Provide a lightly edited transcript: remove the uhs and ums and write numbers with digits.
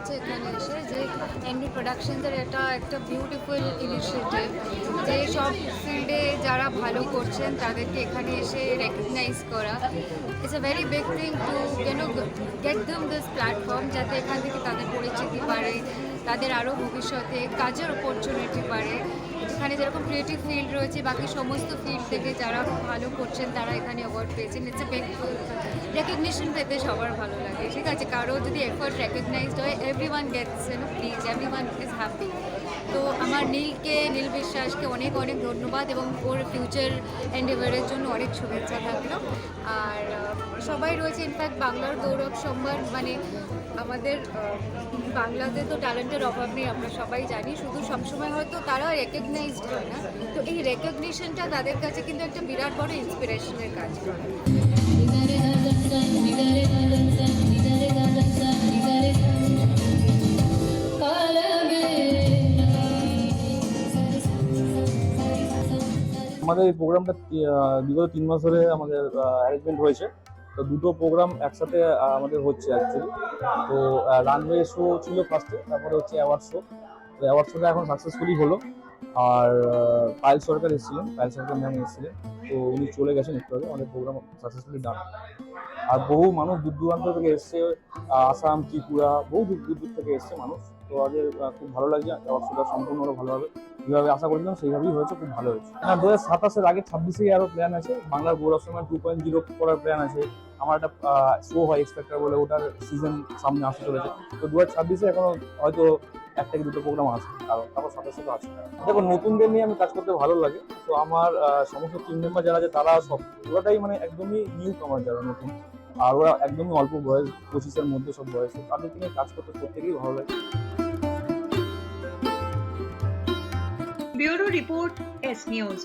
হয়েছে এখানে এসে যে এমনি প্রোডাকশনসের একটা বিউটিফুল ইনিশিয়েটিভ, যে সব ফিল্ডে যারা ভালো করছেন তাদেরকে এখানে এসে রেকগনাইজ করা। It's a very big thing to get them this platform, যাতে এখান থেকে তাদের পরিচিতি বাড়ে, তাদের আরও ভবিষ্যতে কাজের অপরচুনিটি বাড়ে। এখানে যেরকম ক্রিয়েটিভ ফিল্ড রয়েছে, বাকি সমস্ত ফিল্ড থেকে যারা ভালো করছেন তারা এখানে অ্যাওয়ার্ড পেয়েছেন। ইটস এ বিগ রেকগনিশন পেতে সবার ভালো লাগে, ঠিক আছে? কারো যদি এফোর্ট রেকগনাইজড হয়, everyone gets please, everyone is happy. তো আমার নীল বিশ্বাসকে অনেক অনেক ধন্যবাদ এবং ওর ফিউচার এন্ডেভারের জন্য অনেক শুভেচ্ছা থাকলো। আর সবাই রয়েছে, ইনফ্যাক্ট বাংলার গৌরব সম্মান, মানে আমাদের বাংলাতে তো ট্যালেন্টের অভাব নেই, আমরা সবাই জানি, শুধু সবসময় হয়তো তারা রেকগনাইজড হয় না। তো এই রেকগনিশনটা তাদের কাছে কিন্তু একটা বিরাট বড় ইন্সপিরেশনের কাজ করে। আমাদের এই প্রোগ্রামটা বিগত 3 মাস ধরে আমাদের অ্যারেঞ্জমেন্ট হয়েছে। তো দুটো প্রোগ্রাম একসাথে আমাদের হচ্ছে অ্যাকচুয়ালি। তো রানওয়ে শো ছিল ফার্স্টে, তারপরে হচ্ছে অ্যাওয়ার্ড শো। তো অ্যাওয়ার্ড শোটা এখন সাকসেসফুলি হলো। আর পায়েল সরকার ম্যাম এসেছিলেন। তো উনি চলে গেছেন একটু আগে। আমাদের প্রোগ্রাম সাকসেসফুলি ডান। আর বহু মানুষ দূর দূরান্ত থেকে এসছে, আসাম, ত্রিপুরা, বহু দূর দূর থেকে এসছে মানুষ। তো আমাদের খুব ভালো লাগছে। অ্যাওয়ার্ড শোটা সম্পূর্ণ হলো ভালোভাবে, যেভাবে আশা করেছিলাম সেইভাবেই হয়েছে, খুব ভালো হয়েছে। হ্যাঁ, 2027-এর আগে 26-এ আরও প্ল্যান আছে। বাংলার গৌরব সম্মান 2.0 করার প্ল্যান আছে। আমার একটা শো হয় এক্সপেক্টার বলে, ওটার সিজন সামনে আসতে চলেছে। তো 2026-এ এখনো হয়তো একটা কি দুটো প্রোগ্রাম আছে, কারণ তারপর 27-এ তো আছে। দেখো, নতুনদের নিয়ে আমি কাজ করতে ভালো লাগে। তো আমার সমস্ত টিম মেম্বার যারা আছে তারা সব পুরোটাই মানে একদমই নিউ কামার, যারা নতুন। আর ওরা একদমই অল্প বয়স, 25-এর মধ্যে সব বয়স। তাদেরকে নিয়ে কাজ করতে প্রত্যেকেই ভালো লাগে। Bureau report, S news.